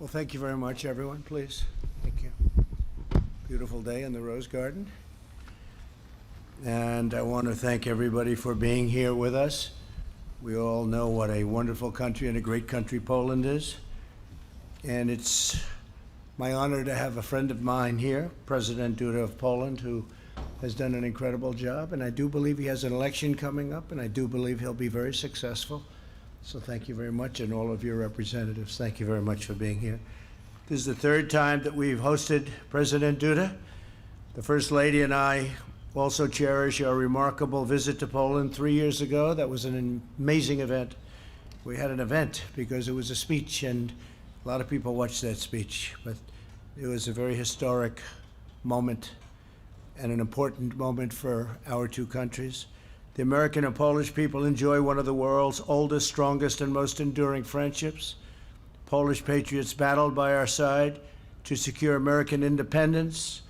Well, thank you very much, everyone. Please. Thank you. Beautiful day in the Rose Garden. And I want to thank everybody for being here with us. We all know what a wonderful country and a great country Poland is. And it's my honor to have a friend of mine here, President Duda of Poland, who has done an incredible job. And I do believe he has an election coming up, and I do believe he'll be very successful. So thank you very much, and all of your representatives, thank you very much for being here. This is the third time that we've hosted President Duda. The First Lady and I also cherish our remarkable visit to Poland 3 years ago. That was an amazing event. We had an event because it was a speech, and a lot of people watched that speech, but it was a very historic moment and an important moment for our two countries. The American and Polish people enjoy one of the world's oldest, strongest, and most enduring friendships. Polish patriots battled by our side to secure American independence.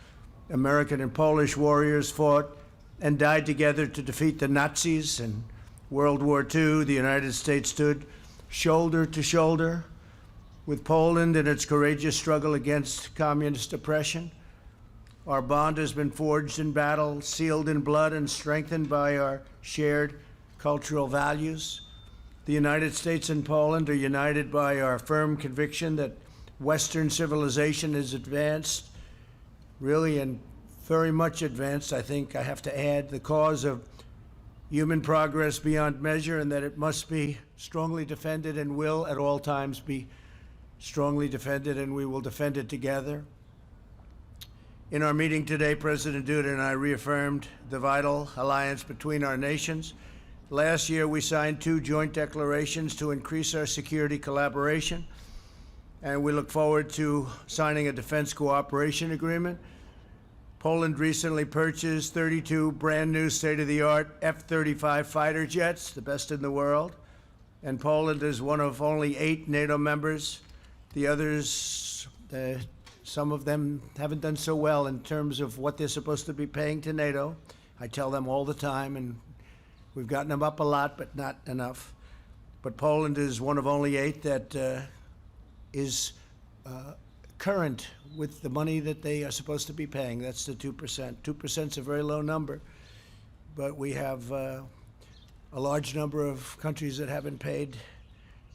American and Polish warriors fought and died together to defeat the Nazis. In World War II, the United States stood shoulder to shoulder with Poland in its courageous struggle against communist oppression. Our bond has been forged in battle, sealed in blood, and strengthened by our shared cultural values. The United States and Poland are united by our firm conviction that Western civilization is advanced, really, and very much advanced. I think I have to add the cause of human progress beyond measure, and that it must be strongly defended and will at all times be strongly defended, and we will defend it together. In our meeting today, President Duda and I reaffirmed the vital alliance between our nations. Last year, we signed 2 joint declarations to increase our security collaboration, and we look forward to signing a defense cooperation agreement. Poland recently purchased 32 brand new state-of-the-art F-35 fighter jets, the best in the world, and Poland is one of only 8 NATO members. The others, some of them haven't done so well in terms of what they're supposed to be paying to NATO. I tell them all the time, and we've gotten them up a lot, but not enough. But Poland is one of only 8 that is current with the money that they are supposed to be paying. That's the 2%. 2% is a very low number, but we have a large number of countries that haven't paid.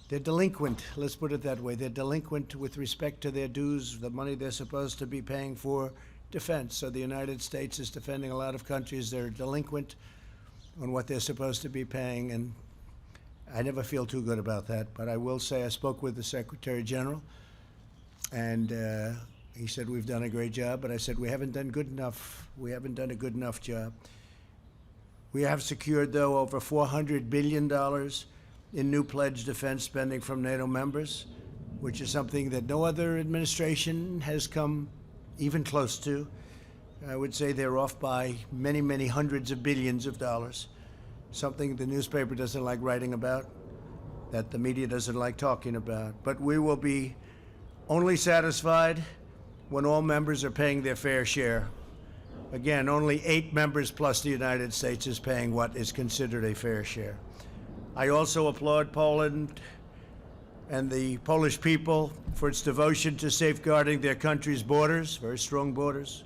They're delinquent, let's put it that way. They're delinquent with respect to their dues, the money they're supposed to be paying for defense. So the United States is defending a lot of countries that are delinquent on what they're supposed to be paying, and I never feel too good about that. But I will say I spoke with the Secretary General, and he said we've done a great job, but I said we haven't done good enough. We haven't done a good enough job. We have secured, though, over $400 billion in new pledged defense spending from NATO members, which is something that no other administration has come even close to. I would say they're off by many, many hundreds of billions of dollars, something the newspaper doesn't like writing about, that the media doesn't like talking about. But we will be only satisfied when all members are paying their fair share. Again, only 8 members plus the United States is paying what is considered a fair share. I also applaud Poland and the Polish people for its devotion to safeguarding their country's borders, very strong borders.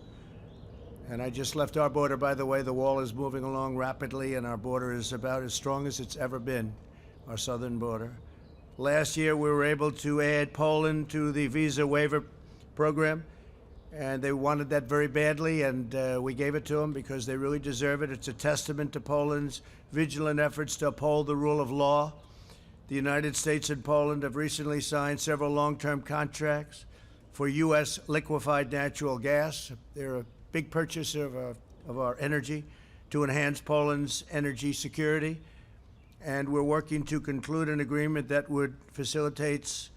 And I just left our border, by the way. The wall is moving along rapidly, and our border is about as strong as it's ever been, our southern border. Last year, we were able to add Poland to the visa waiver program, and they wanted that very badly, and we gave it to them because they really deserve it. It's a testament to Poland's vigilant efforts to uphold the rule of law. The United States and Poland have recently signed several long-term contracts for U.S. liquefied natural gas. They're a big purchaser of our energy to enhance Poland's energy security. And we're working to conclude an agreement that would facilitate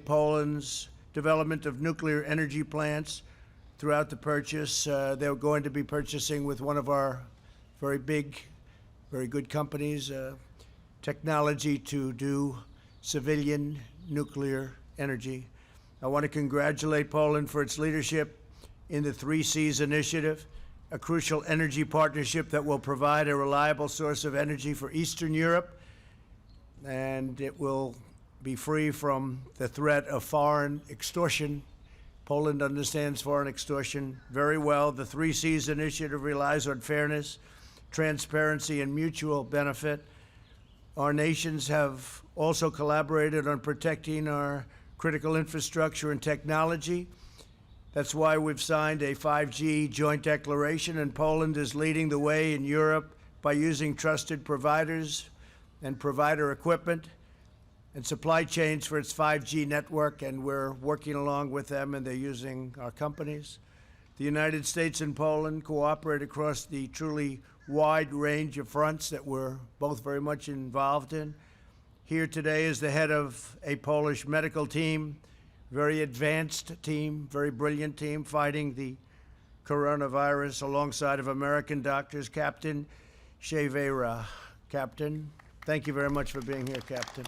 Poland's development of nuclear energy plants throughout the purchase. They're going to be purchasing with one of our very big, very good companies, technology to do civilian nuclear energy. I want to congratulate Poland for its leadership in the 3 Seas initiative, a crucial energy partnership that will provide a reliable source of energy for Eastern Europe, and it will be free from the threat of foreign extortion. Poland understands foreign extortion very well. The 3 C's initiative relies on fairness, transparency, and mutual benefit. Our nations have also collaborated on protecting our critical infrastructure and technology. That's why we've signed a 5G joint declaration, and Poland is leading the way in Europe by using trusted providers and provider equipment and supply chains for its 5G network, and we're working along with them, and they're using our companies. The United States and Poland cooperate across the truly wide range of fronts that we're both very much involved in. Here today is the head of a Polish medical team, very advanced team, very brilliant team, fighting the coronavirus alongside of American doctors, Captain Shevera. Captain, thank you very much for being here, Captain.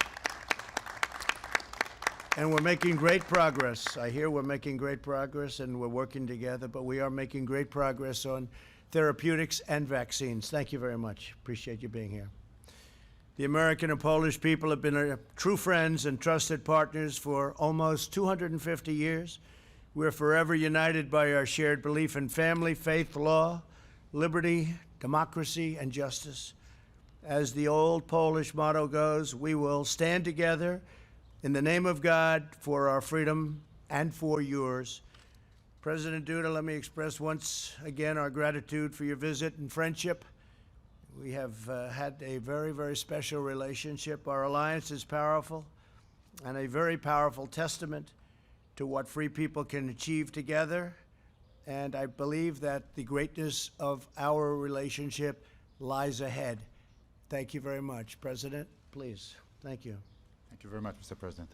And we're making great progress. I hear we're making great progress, and we're working together, but we are making great progress on therapeutics and vaccines. Thank you very much. Appreciate you being here. The American and Polish people have been true friends and trusted partners for almost 250 years. We're forever united by our shared belief in family, faith, law, liberty, democracy, and justice. As the old Polish motto goes, we will stand together in the name of God for our freedom and for yours. President Duda, let me express once again our gratitude for your visit and friendship. We have had a very, very special relationship. Our alliance is powerful and a very powerful testament to what free people can achieve together. And I believe that the greatness of our relationship lies ahead. Thank you very much. President, please. Thank you. Thank you very much, Mr. President.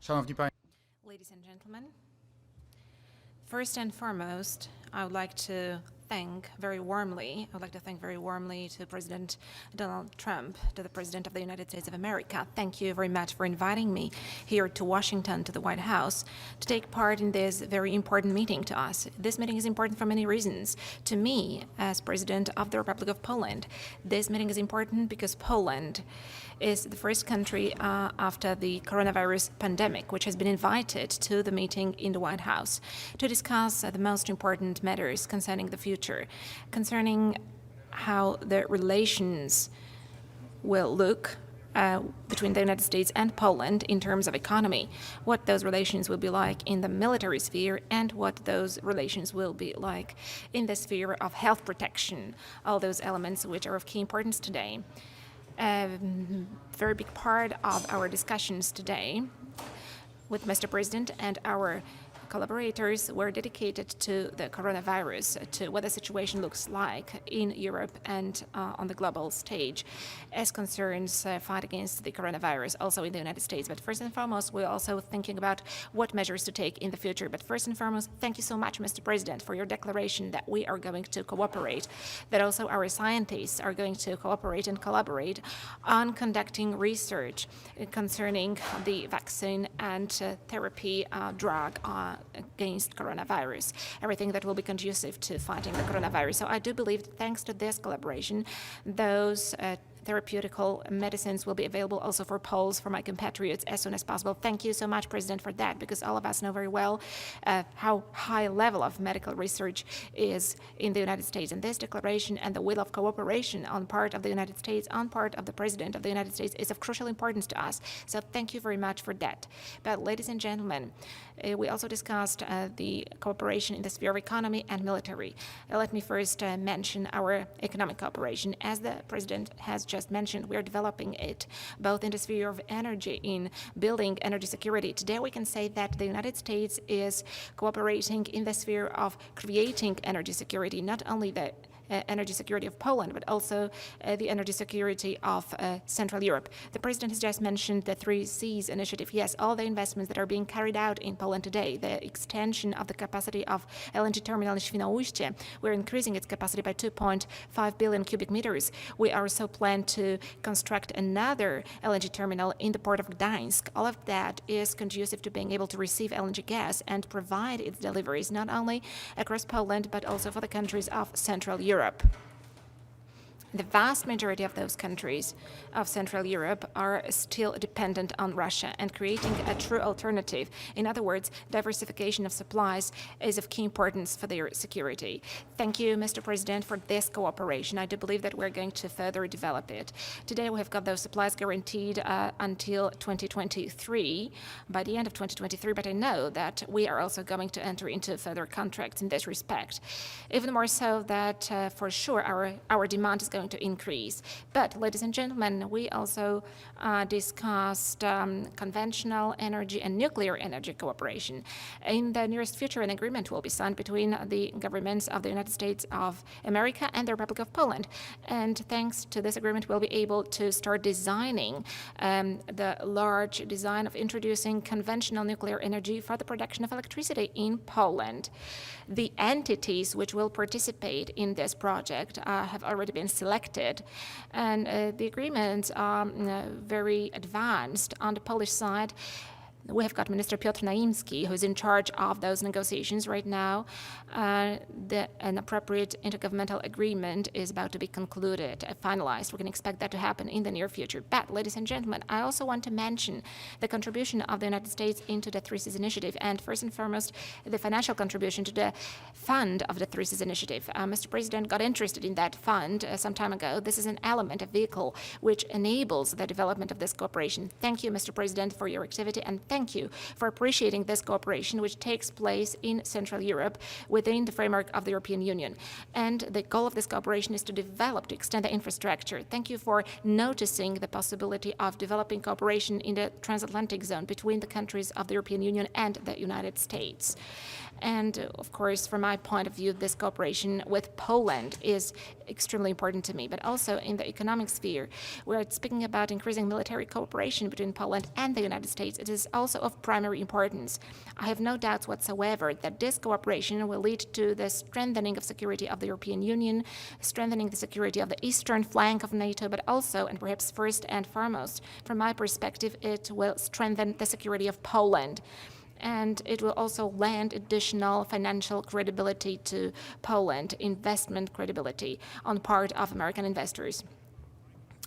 Szanowni Państwo. Ladies and gentlemen, first and foremost, I would like to thank very warmly to President Donald Trump, to the President of the United States of America. Thank you very much for inviting me here to Washington, to the White House, to take part in this very important meeting to us. This meeting is important for many reasons. To me, as President of the Republic of Poland, this meeting is important because Poland is the first country after the coronavirus pandemic which has been invited to the meeting in the White House to discuss the most important matters concerning the future, concerning how the relations will look between the United States and Poland in terms of economy, what those relations will be like in the military sphere, and what those relations will be like in the sphere of health protection, all those elements which are of key importance today. A very big part of our discussions today with Mr. President and our collaborators were dedicated to the coronavirus, to what the situation looks like in Europe and on the global stage as concerns fight against the coronavirus, also in the United States. But first and foremost, we're also thinking about what measures to take in the future. But first and foremost, thank you so much, Mr. President, for your declaration that we are going to cooperate, that also our scientists are going to cooperate and collaborate on conducting research concerning the vaccine and therapy drug against coronavirus, everything that will be conducive to fighting the coronavirus. So I do believe that thanks to this collaboration, those therapeutical medicines will be available also for Poles, for my compatriots, as soon as possible. Thank you so much, President, for that, because all of us know very well how high level of medical research is in the United States. And this declaration and the will of cooperation on part of the United States, on part of the President of the United States, is of crucial importance to us. So thank you very much for that. But ladies and gentlemen, we also discussed the cooperation in the sphere of economy and military. Let me first mention our economic cooperation. As the President has just mentioned, we are developing it both in the sphere of energy, in building energy security. Today we can say that the United States is cooperating in the sphere of creating energy security, not only the energy security of Poland, but also the energy security of Central Europe. The President has just mentioned the 3 C's initiative. Yes, all the investments that are being carried out in Poland today, the extension of the capacity of LNG terminal in Świnoujście, we're increasing its capacity by 2.5 billion cubic meters. We also plan to construct another LNG terminal in the port of Gdańsk. All of that is conducive to being able to receive LNG gas and provide its deliveries not only across Poland, but also for the countries of Central Europe. The vast majority of those countries of Central Europe are still dependent on Russia, and creating a true alternative, in other words, diversification of supplies, is of key importance for their security. Thank you, Mr. President, for this cooperation. I do believe that we're going to further develop it. Today, we have got those supplies guaranteed until 2023, by the end of 2023, but I know that we are also going to enter into further contracts in this respect. Even more so that, for sure, our demand is going to increase. But, ladies and gentlemen, we also discussed conventional energy and nuclear energy cooperation. In the nearest future, an agreement will be signed between the governments of the United States of America and the Republic of Poland. And thanks to this agreement, we'll be able to start designing the large design of introducing conventional nuclear energy for the production of electricity in Poland. The entities which will participate in this project have already been selected, and the agreements are very advanced. On the Polish side, we have got Minister Piotr Naimski, who is in charge of those negotiations right now. An appropriate intergovernmental agreement is about to be concluded, finalized. We can expect that to happen in the near future. But, ladies and gentlemen, I also want to mention the contribution of the United States into the Three Seas Initiative, and first and foremost, the financial contribution to the fund of the Three Seas Initiative. Mr. President got interested in that fund some time ago. This is an element, a vehicle, which enables the development of this cooperation. Thank you, Mr. President, for your activity, and thank you for appreciating this cooperation, which takes place in Central Europe within the framework of the European Union. And the goal of this cooperation is to develop, to extend the infrastructure. Thank you for noticing the possibility of developing cooperation in the transatlantic zone between the countries of the European Union and the United States. And of course, from my point of view, this cooperation with Poland is extremely important to me, but also in the economic sphere, we're speaking about increasing military cooperation between Poland and the United States. It is also of primary importance. I have no doubts whatsoever that this cooperation will lead to the strengthening of security of the European Union, strengthening the security of the eastern flank of NATO, but also, and perhaps first and foremost, from my perspective, it will strengthen the security of Poland. And it will also lend additional financial credibility to Poland, investment credibility on part of American investors.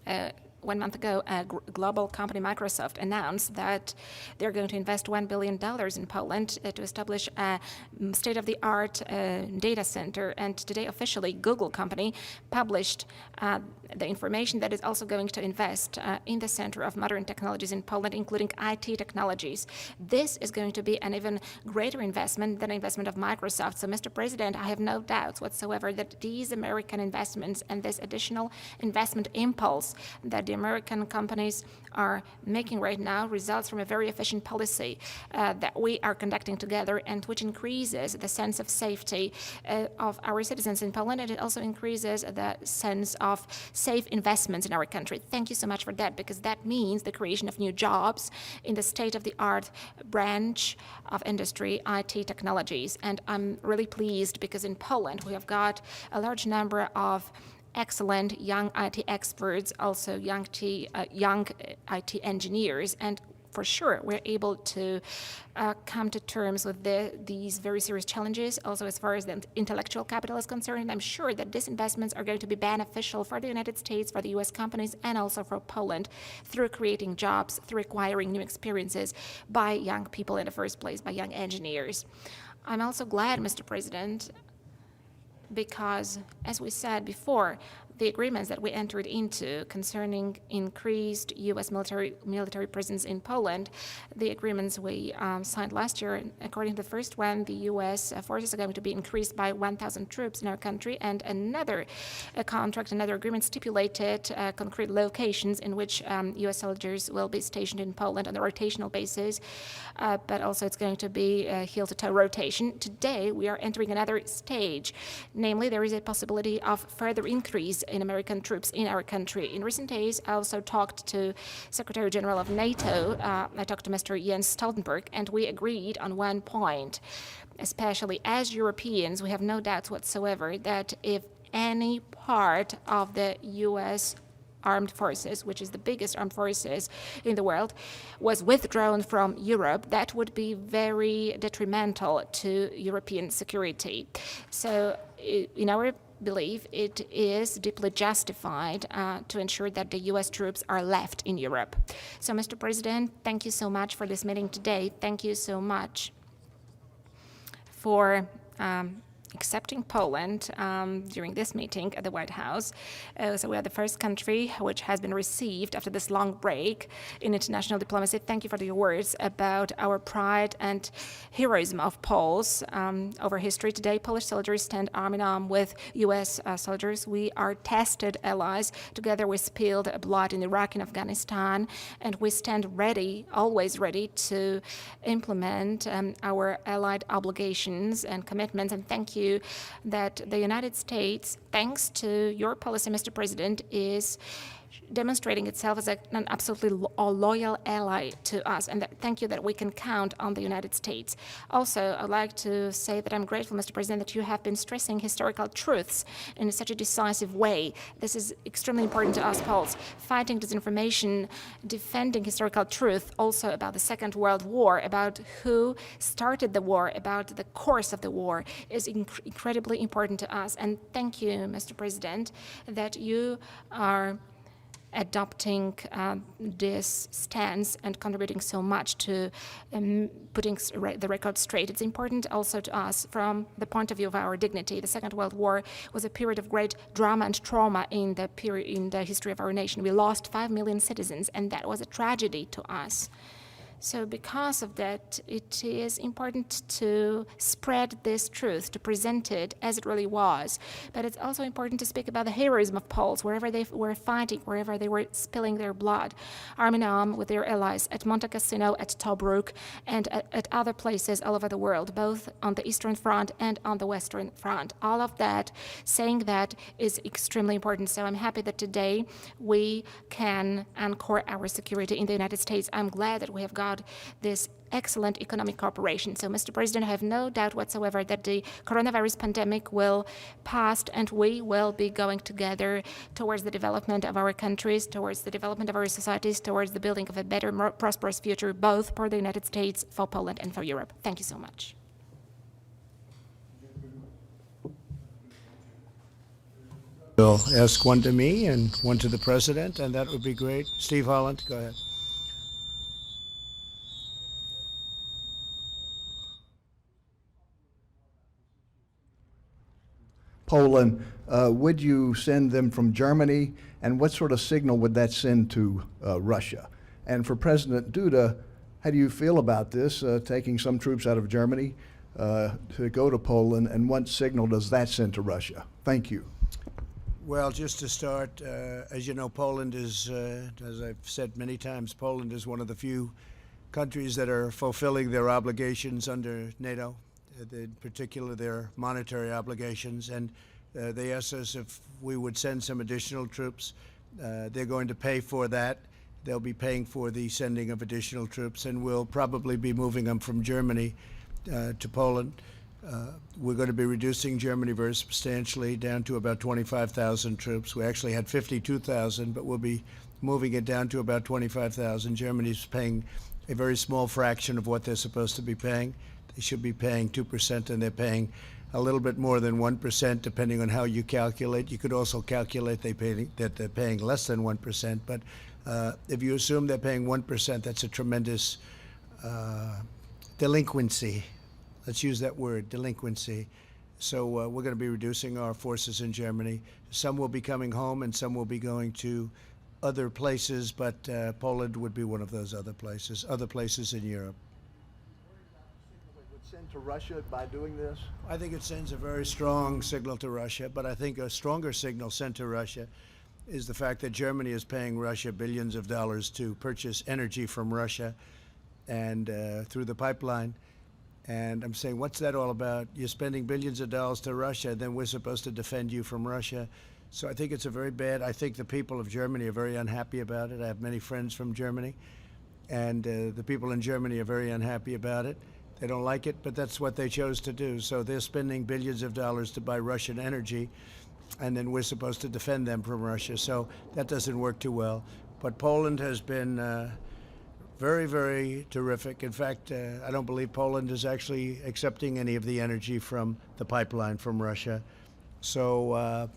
1 month ago, a global company, Microsoft, announced that they're going to invest $1 billion in Poland to establish a state-of-the-art data center. And today, officially, Google company published the information that is also going to invest in the center of modern technologies in Poland, including IT technologies. This is going to be an even greater investment than the investment of Microsoft. So, Mr. President, I have no doubts whatsoever that these American investments and this additional investment impulse that the American companies are making right now results from a very efficient policy that we are conducting together, and which increases the sense of safety of our citizens in Poland, and it also increases the sense of safe investments in our country. Thank you so much for that, because that means the creation of new jobs in the state-of-the-art branch of industry, IT technologies. And I'm really pleased because in Poland we have got a large number of excellent young IT experts, also young IT engineers, and for sure we're able to come to terms with these very serious challenges, also as far as the intellectual capital is concerned. And I'm sure that these investments are going to be beneficial for the United States, for the US companies, and also for Poland through creating jobs, through acquiring new experiences by young people in the first place, by young engineers. I'm also glad, Mr. President, because, as we said before, the agreements that we entered into concerning increased U.S. military presence in Poland, the agreements we signed last year, according to the first one, the U.S. forces are going to be increased by 1,000 troops in our country, and another contract, another agreement stipulated concrete locations in which U.S. soldiers will be stationed in Poland on a rotational basis, but also it's going to be heel-to-toe rotation. Today, we are entering another stage, namely there is a possibility of further increase in American troops in our country. In recent days, I also talked to Secretary General of NATO. I talked to Mr. Jens Stoltenberg, and we agreed on one point. Especially as Europeans, we have no doubts whatsoever that if any part of the U.S. armed forces, which is the biggest armed forces in the world, was withdrawn from Europe, that would be very detrimental to European security. So in our believe it is deeply justified to ensure that the U.S. troops are left in Europe. So, Mr. President, thank you so much for this meeting today. Thank you so much for accepting Poland during this meeting at the White House. So we are the first country which has been received after this long break in international diplomacy. Thank you for your words about our pride and heroism of Poles over history. Today, Polish soldiers stand arm in arm with U.S. Soldiers. We are tested allies. Together we spilled blood in Iraq and Afghanistan, and we stand ready, always ready, to implement our allied obligations and commitments. And thank you that the United States, thanks to your policy, Mr. President, is demonstrating itself as an absolutely loyal ally to us, and thank you that we can count on the United States. Also, I'd like to say that I'm grateful, Mr. President, that you have been stressing historical truths in such a decisive way. This is extremely important to us Poles. Fighting disinformation, defending historical truth, also about the Second World War, about who started the war, about the course of the war, is incredibly important to us. And thank you, Mr. President, that you are adopting this stance and contributing so much to putting the record straight. It's important also to us from the point of view of our dignity. The Second World War was a period of great drama and trauma in the history of our nation. We lost 5 million citizens, and that was a tragedy to us. So because of that, it is important to spread this truth, to present it as it really was. But it's also important to speak about the heroism of Poles, wherever they were fighting, wherever they were spilling their blood, arm in arm with their allies at Monte Cassino, at Tobruk, and at other places all over the world, both on the Eastern Front and on the Western Front. All of that, saying that, is extremely important. So I'm happy that today we can anchor our security in the United States. I'm glad that we have got this excellent economic cooperation. So, Mr. President, I have no doubt whatsoever that the coronavirus pandemic will pass, and we will be going together towards the development of our countries, towards the development of our societies, towards the building of a better, more prosperous future, both for the United States, for Poland, and for Europe. Thank you so much. We'll ask one to me and one to the President, and that would be great. Steve Holland, go ahead. Poland, would you send them from Germany, and what sort of signal would that send to Russia? And for President Duda, how do you feel about this, taking some troops out of Germany to go to Poland, and what signal does that send to Russia? Thank you. Well, just to start, as you know, Poland is, as I've said many times, Poland is one of the few countries that are fulfilling their obligations under NATO, in particular their monetary obligations, and they asked us if we would send some additional troops. They're going to pay for that. They'll be paying for the sending of additional troops, and we'll probably be moving them from Germany to Poland. We're going to be reducing Germany very substantially down to about 25,000 troops. We actually had 52,000, but we'll be moving it down to about 25,000. Germany's paying a very small fraction of what they're supposed to be paying. They should be paying 2%, and they're paying a little bit more than 1%, depending on how you calculate. You could also calculate that they're paying less than 1%, but if you assume they're paying 1%, that's a tremendous delinquency. Let's use that word, delinquency. So we're going to be reducing our forces in Germany. Some will be coming home, and some will be going to other places, but Poland would be one of those other places in Europe. Send to Russia by doing this? I think it sends a very strong signal to Russia, but I think a stronger signal sent to Russia is the fact that Germany is paying Russia billions of dollars to purchase energy from Russia and through the pipeline. And I'm saying, what's that all about? You're spending billions of dollars to Russia, then we're supposed to defend you from Russia. So I think it's a very bad, I think the people of Germany are very unhappy about it. I have many friends from Germany, and the people in Germany are very unhappy about it. They don't like it, but that's what they chose to do. So they're spending billions of dollars to buy Russian energy, and then we're supposed to defend them from Russia. So that doesn't work too well. But Poland has been very, very terrific. In fact, I don't believe Poland is actually accepting any of the energy from the pipeline from Russia. So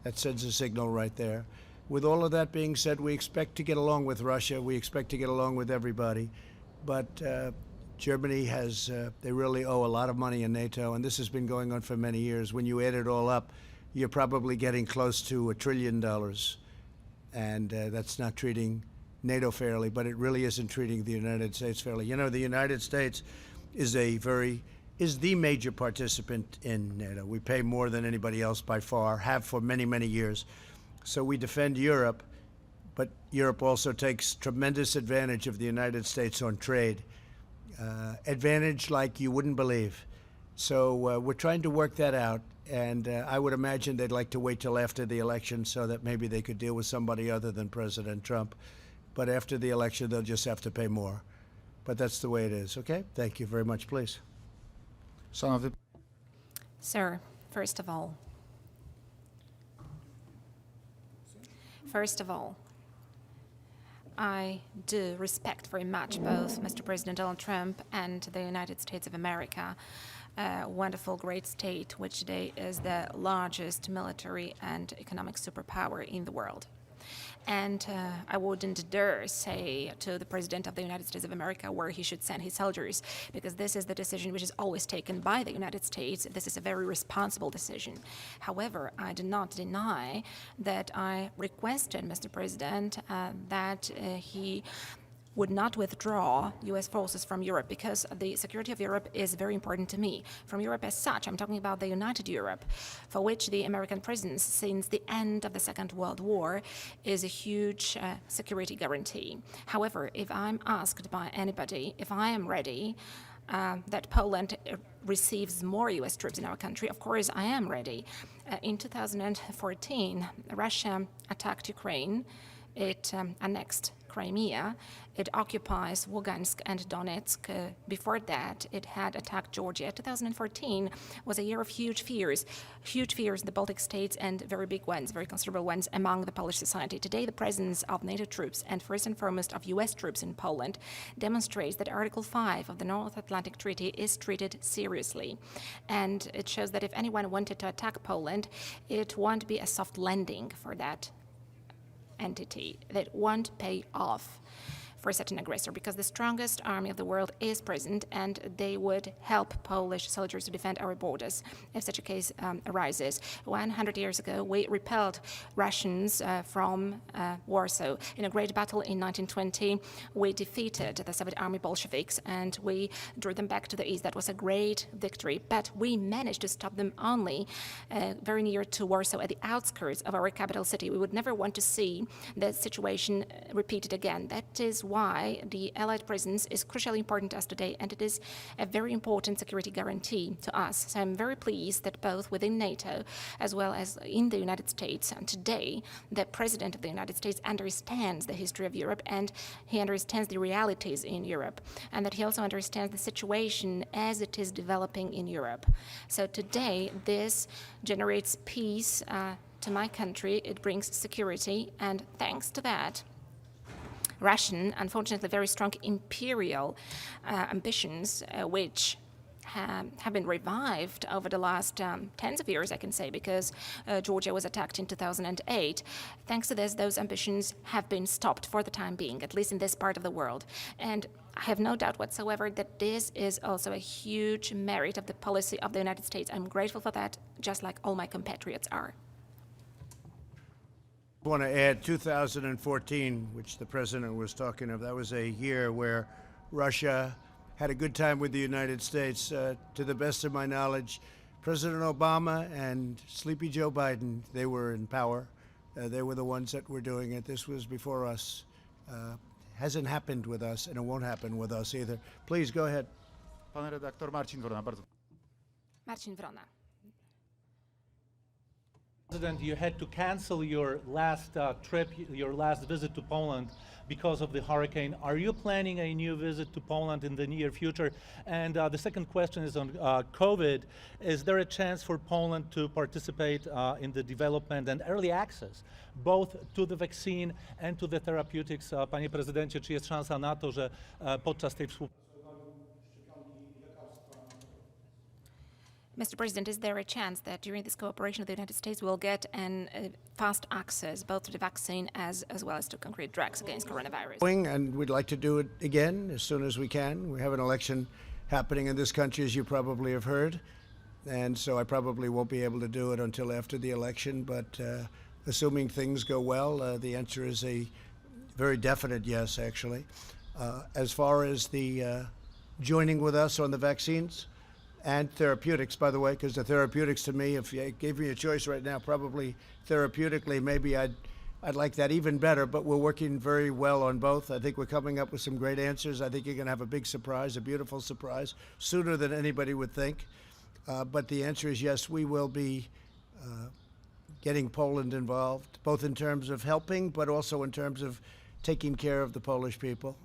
that sends a signal right there. With all of that being said, we expect to get along with Russia. We expect to get along with everybody. But Germany has, they really owe a lot of money in NATO, and this has been going on for many years. When you add it all up, you're probably getting close to $1 trillion. And that's not treating NATO fairly, but it really isn't treating the United States fairly. You know, the United States is the major participant in NATO. We pay more than anybody else by far, have for many, many years. So we defend Europe, but Europe also takes tremendous advantage of the United States on trade. Advantage like you wouldn't believe. So we're trying to work that out, and I would imagine they'd like to wait till after the election so that maybe they could deal with somebody other than President Trump. But after the election, they'll just have to pay more. But that's the way it is, okay? Thank you very much, please. Szanowny Sir, first of all, I do respect very much both Mr. President Donald Trump and the United States of America, a wonderful, great state which today is the largest military and economic superpower in the world. And I wouldn't dare say to the President of the United States of America where he should send his soldiers, because this is the decision which is always taken by the United States. This is a very responsible decision. However, I do not deny that I requested, Mr. President, that he would not withdraw U.S. forces from Europe, because the security of Europe is very important to me. From Europe as such, I'm talking about the United Europe, for which the American presence since the end of the Second World War is a huge security guarantee. However, if I'm asked by anybody if I am ready that Poland receives more U.S. troops in our country, of course I am ready. In 2014, Russia attacked Ukraine. It annexed Crimea. It occupies Lugansk and Donetsk. Before that, it had attacked Georgia. 2014 was a year of huge fears in the Baltic states, and very big ones, very considerable ones among the Polish society. Today, the presence of NATO troops and first and foremost of U.S. troops in Poland demonstrates that Article 5 of the North Atlantic Treaty is treated seriously. And it shows that if anyone wanted to attack Poland, it won't be a soft landing for that entity, that won't pay off for such an aggressor, because the strongest army of the world is present, and they would help Polish soldiers to defend our borders if such a case arises. 100 years ago, we repelled Russians from Warsaw. In a great battle in 1920, we defeated the Soviet army Bolsheviks, and we drew them back to the east. That was a great victory, but we managed to stop them only very near to Warsaw, at the outskirts of our capital city. We would never want to see that situation repeated again. That is why the Allied presence is crucially important to us today, and it is a very important security guarantee to us. So I'm very pleased that both within NATO as well as in the United States, and today the President of the United States understands the history of Europe, and he understands the realities in Europe, and that he also understands the situation as it is developing in Europe. So today this generates peace to my country. It brings security, and thanks to that, Russian, unfortunately very strong imperial ambitions, which have been revived over the last tens of years, I can say, because Georgia was attacked in 2008. Thanks to this, those ambitions have been stopped for the time being, at least in this part of the world. And I have no doubt whatsoever that this is also a huge merit of the policy of the United States. I'm grateful for that, just like all my compatriots are. I want to add 2014, which the president was talking of. That was a year where Russia had a good time with the United States. To the best of my knowledge, President Obama and Sleepy Joe Biden, they were in power. They were the ones that were doing it. This was before us. Hasn't happened with us, and it won't happen with us either. Please go ahead. Pan redaktor Marcin Wrona, bardzo. Marcin Wrona. President, you had to cancel your last trip, your last visit to Poland because of the hurricane. Are you planning a new visit to Poland in the near future? And the second question is on COVID. Is there a chance for Poland to participate in the development and early access, both to the vaccine and to the therapeutics? Panie prezydencie, czy jest szansa na to, że podczas tej współpracy Mr. President, is there a chance that during this cooperation with the United States we'll get fast access both to the vaccine as well as to concrete drugs against coronavirus? And we'd like to do it again as soon as we can. We have an election happening in this country, as you probably have heard, and so I probably won't be able to do it until after the election, but assuming things go well, the answer is a very definite yes, actually. As far as the joining with us on the vaccines, and therapeutics, by the way, because the therapeutics to me, if you gave me a choice right now, probably therapeutically, maybe I'd like that even better, but we're working very well on both. I think we're coming up with some great answers. I think you're going to have a big surprise, a beautiful surprise, sooner than anybody would think. But the answer is yes, we will be getting Poland involved, both in terms of helping, but also in terms of taking care of the Polish people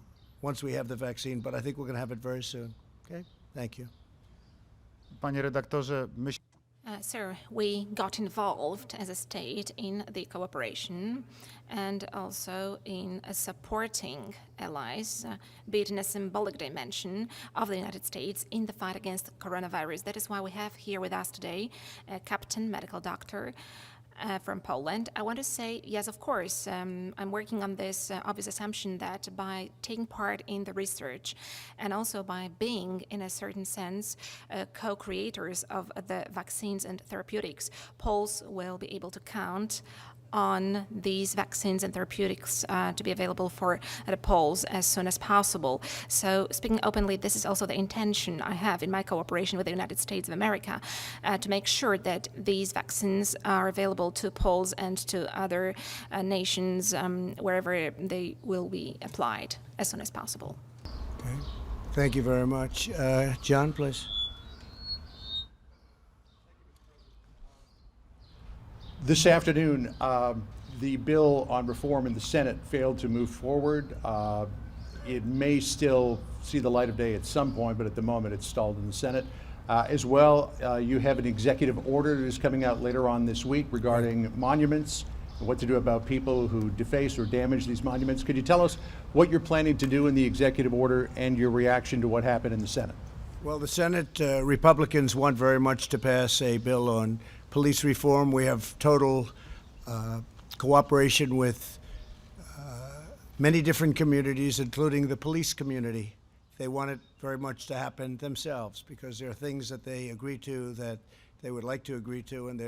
once we have the vaccine. But I think we're going to have it very soon. Okay? Thank you. Panie redaktorze, myślę, Sir, we got involved as a state in the cooperation and also in supporting allies, be it in a symbolic dimension of the United States in the fight against coronavirus. That is why we have here with us today a captain, medical doctor, from Poland. I want to say, yes, of course, I'm working on this obvious assumption that by taking part in the research and also by being, in a certain sense, co-creators of the vaccines and therapeutics, Poles will be able to count on these vaccines and therapeutics to be available for the Poles as soon as possible. So speaking openly, this is also the intention I have in my cooperation with the United States of America to make sure that these vaccines are available to Poles and to other nations wherever they will be applied as soon as possible. Okay. Thank you very much. John, please. This afternoon, the bill on reform in the Senate failed to move forward. It may still see the light of day at some point, but at the moment it's stalled in the Senate. As well, you have an executive order that is coming out later on this week regarding monuments and what to do about people who deface or damage these monuments. Could you tell us what you're planning to do in the executive order and your reaction to what happened in the Senate? Well, the Senate Republicans want very much to pass a bill on police reform. We have total cooperation with many different communities, including the police community. They want it very much to happen themselves because there are things that they agree to that they would like to agree to, and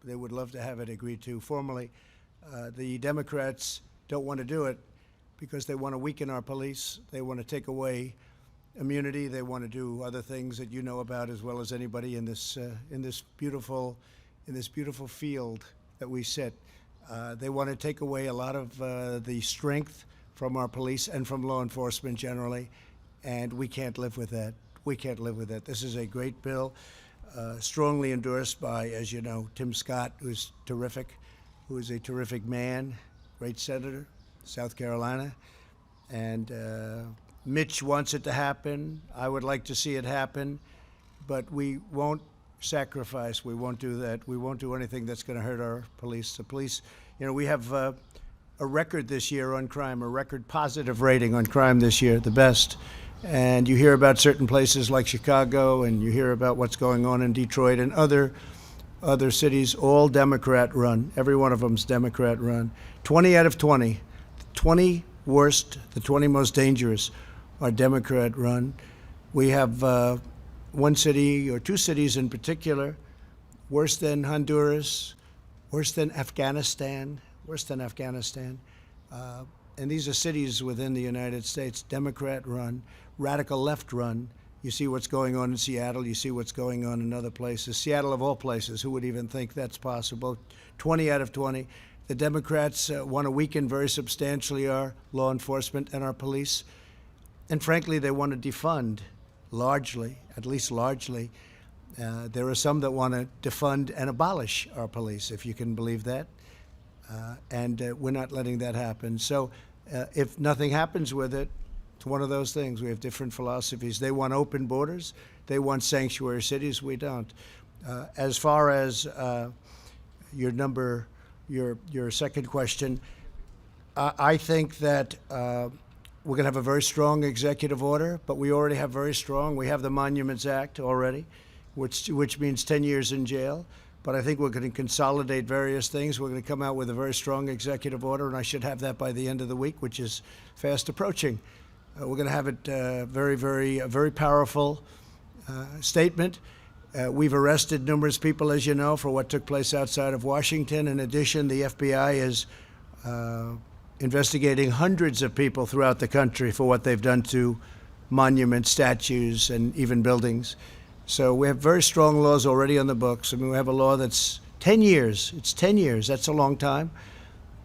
they would love to have it agreed to formally. The Democrats don't want to do it because they want to weaken our police. They want to take away immunity. They want to do other things that you know about as well as anybody in this beautiful field that we sit. They want to take away a lot of the strength from our police and from law enforcement generally, and we can't live with that. We can't live with that. This is a great bill, strongly endorsed by, as you know, Tim Scott, who's terrific, who is a terrific man, great senator, South Carolina, and Mitch wants it to happen. I would like to see it happen, but we won't sacrifice. We won't do that. We won't do anything that's going to hurt our police. The police, you know, we have a record this year on crime, a record positive rating on crime this year, the best. And you hear about certain places like Chicago, and you hear about what's going on in Detroit and other cities, all Democrat run. Every one of them's Democrat run. 20 out of 20, 20 worst, the 20 most dangerous are Democrat run. We have one city or two cities in particular, worse than Honduras, worse than Afghanistan. And these are cities within the United States, Democrat run, radical left run. You see what's going on in Seattle, you see what's going on in other places. Seattle of all places, who would even think that's possible? 20 out of 20. The Democrats want to weaken very substantially our law enforcement and our police. And frankly, they want to defund largely, at least largely. There are some that want to defund and abolish our police, if you can believe that. And we're not letting that happen. So if nothing happens with it, it's one of those things. We have different philosophies. They want open borders. They want sanctuary cities. We don't. As far as your second question, I think that we're going to have a very strong executive order, but we already have very strong. We have the Monuments Act already. which means 10 years in jail. But I think we're going to consolidate various things. We're going to come out with a very strong executive order, and I should have that by the end of the week, which is fast approaching. We're going to have it a very powerful statement. We've arrested numerous people, as you know, for what took place outside of Washington. In addition, the FBI is investigating hundreds of people throughout the country for what they've done to monuments, statues, and even buildings. So we have very strong laws already on the books. I mean, we have a law that's 10 years. It's 10 years. That's a long time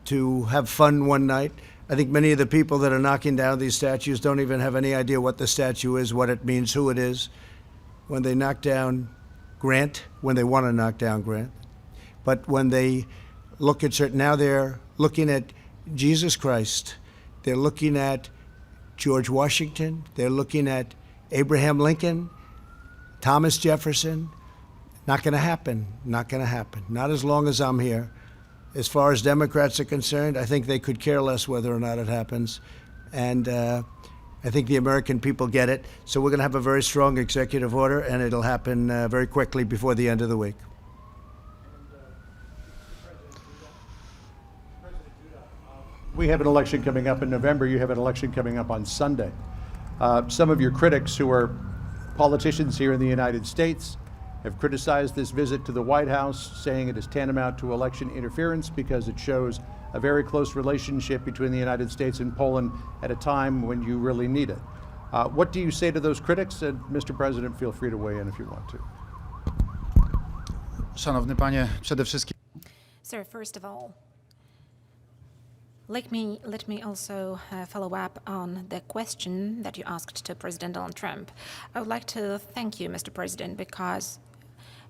to have fun one night. I think many of the people that are knocking down these statues don't even have any idea what the statue is, what it means, who it is. When they knock down Grant, when they want to knock down Grant, but when they look at certain, now they're looking at Jesus Christ, they're looking at George Washington, they're looking at Abraham Lincoln, Thomas Jefferson. Not going to happen. Not going to happen. Not as long as I'm here. As far as Democrats are concerned, I think they could care less whether or not it happens. And I think the American people get it. So we're going to have a very strong executive order, and it'll happen very quickly before the end of the week. We have an election coming up in November. You have an election coming up on Sunday. Some of your critics, who are politicians here in the United States, have criticized this visit to the White House, saying it is tantamount to election interference because it shows a very close relationship between the United States and Poland at a time when you really need it. What do you say to those critics? And Mr. President, feel free to weigh in if you want to. Szanowny panie, przede wszystkim Sir, first of all, let me also follow up on the question that you asked to President Donald Trump. I would like to thank you, Mr. President, because,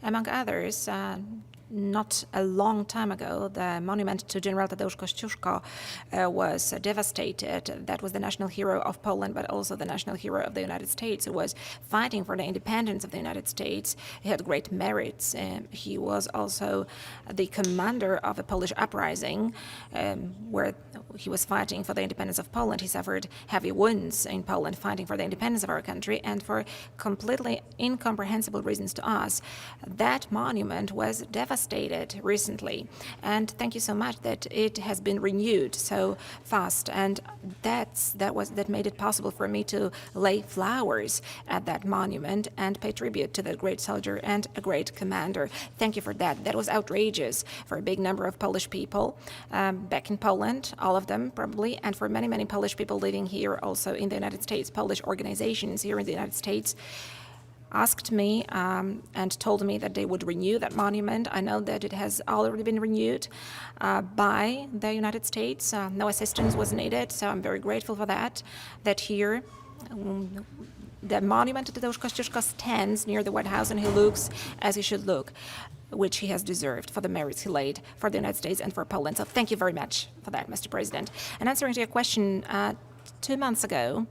among others, not a long time ago, the monument to General Tadeusz Kościuszko was devastated. That was the national hero of Poland, but also the national hero of the United States, who was fighting for the independence of the United States. He had great merits. He was also the commander of a Polish uprising, where he was fighting for the independence of Poland. He suffered heavy wounds in Poland, fighting for the independence of our country, and for completely incomprehensible reasons to us, that monument was devastated recently. And thank you so much that it has been renewed so fast. And that made it possible for me to lay flowers at that monument and pay tribute to that great soldier and a great commander. Thank you for that. That was outrageous for a big number of Polish people back in Poland, all of them probably, and for many, many Polish people living here also in the United States. Polish organizations here in the United States asked me and told me that they would renew that monument. I know that it has already been renewed by the United States. No assistance was needed, so I'm very grateful for that here the monument to Tadeusz Kościuszko stands near the White House, and he looks as he should look, which he has deserved for the merits he laid for the United States and for Poland. So thank you very much for that, Mr. President. And answering to your question, 2 months ago,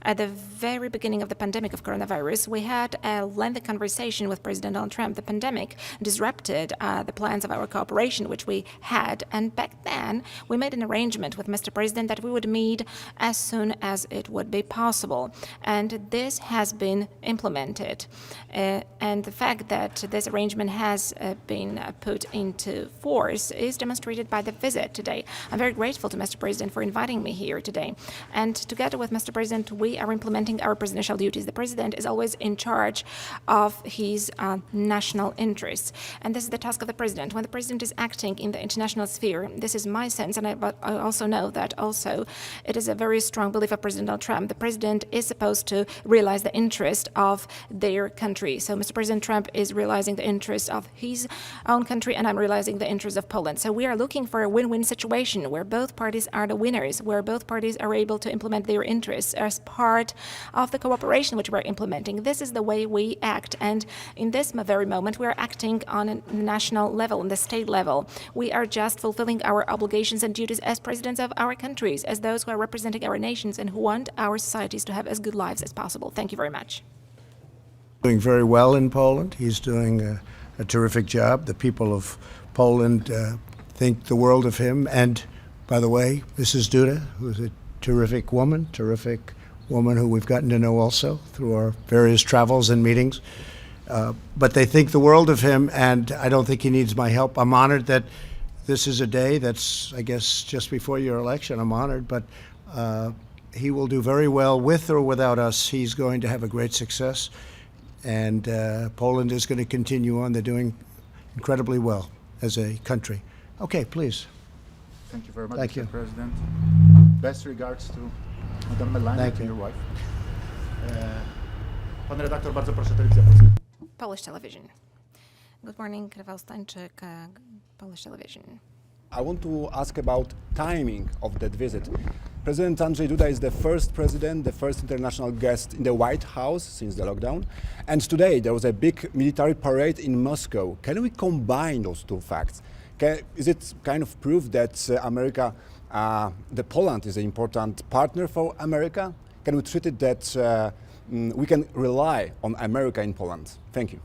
at the very beginning of the pandemic of coronavirus, we had a lengthy conversation with President Donald Trump. The pandemic disrupted the plans of our cooperation, which we had. And back then, we made an arrangement with Mr. President that we would meet as soon as it would be possible. And this has been implemented. And the fact that this arrangement has been put into force is demonstrated by the visit today. I'm very grateful to Mr. President for inviting me here today. And together with Mr. President, we are implementing our presidential duties. The president is always in charge of his national interests. And this is the task of the president. When the president is acting in the international sphere, this is my sense, but I also know that also it is a very strong belief of President Donald Trump. The president is supposed to realize the interest of their country. So Mr. President Trump is realizing the interest of his own country, and I'm realizing the interest of Poland. So we are looking for a win-win situation where both parties are the winners, where both parties are able to implement their interests as part of the cooperation which we're implementing. This is the way we act, and in this very moment we are acting on a national level, on the state level. We are just fulfilling our obligations and duties as presidents of our countries, as those who are representing our nations and who want our societies to have as good lives as possible. Thank you very much. Doing very well in Poland. He's doing a terrific job. The people of Poland think the world of him. And by the way, Mrs. Duda, who's a terrific woman who we've gotten to know also through our various travels and meetings. But they think the world of him, and I don't think he needs my help. I'm honored that this is a day that's, I guess, just before your election. I'm honored, but he will do very well with or without us. He's going to have a great success, and Poland is going to continue on. They're doing incredibly well as a country. Okay, please. Thank you very much, Thank Mr. you. President. Best regards to Madame Melania, Thank to you. your wife. Pan redaktor, bardzo proszę, Telewizja Polska. Polish television. Good morning, Rafał Stańczyk, Polish television. I want to ask about timing of that visit. President Andrzej Duda is the first president, the first international guest in the White House since the lockdown. And today there was a big military parade in Moscow. Can we combine those two facts? Is it kind of proof that Poland is an important partner for America? Can we treat it that we can rely on America in Poland? Thank you.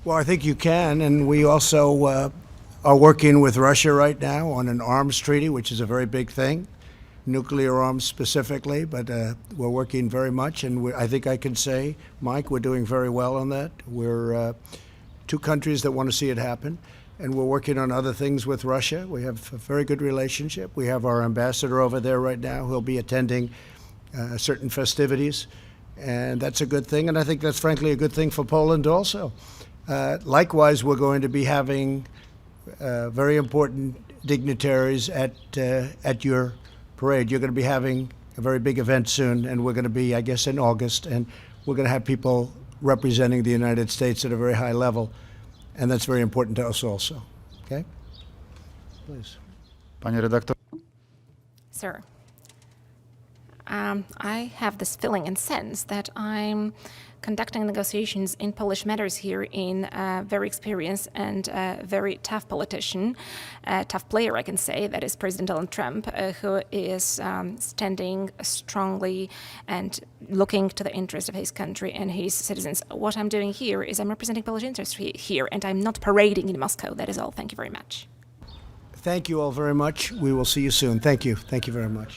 Well, I think you can, and we also are working with Russia right now on an arms treaty, which is a very big thing, nuclear arms specifically, but we're working very much, and I think I can say, Mike, we're doing very well on that. We're two countries that want to see it happen, and we're working on other things with Russia. We have a very good relationship. We have our ambassador over there right now who'll be attending certain festivities, and that's a good thing, and I think that's frankly a good thing for Poland also. Likewise, we're going to be having very important dignitaries at your parade. You're going to be having a very big event soon, and we're going to be, I guess, in August, and we're going to have people representing the United States at a very high level, and that's very important to us also. Okay? Please. Panie redaktor. Sir, I have this feeling and sense that I'm conducting negotiations in Polish matters here in a very experienced and very tough politician, a tough player, I can say, that is President Donald Trump, who is standing strongly and looking to the interest of his country and his citizens. What I'm doing here is I'm representing Polish interests here, and I'm not parading in Moscow. That is all. Thank you very much. Thank you all very much. We will see you soon. Thank you. Thank you very much.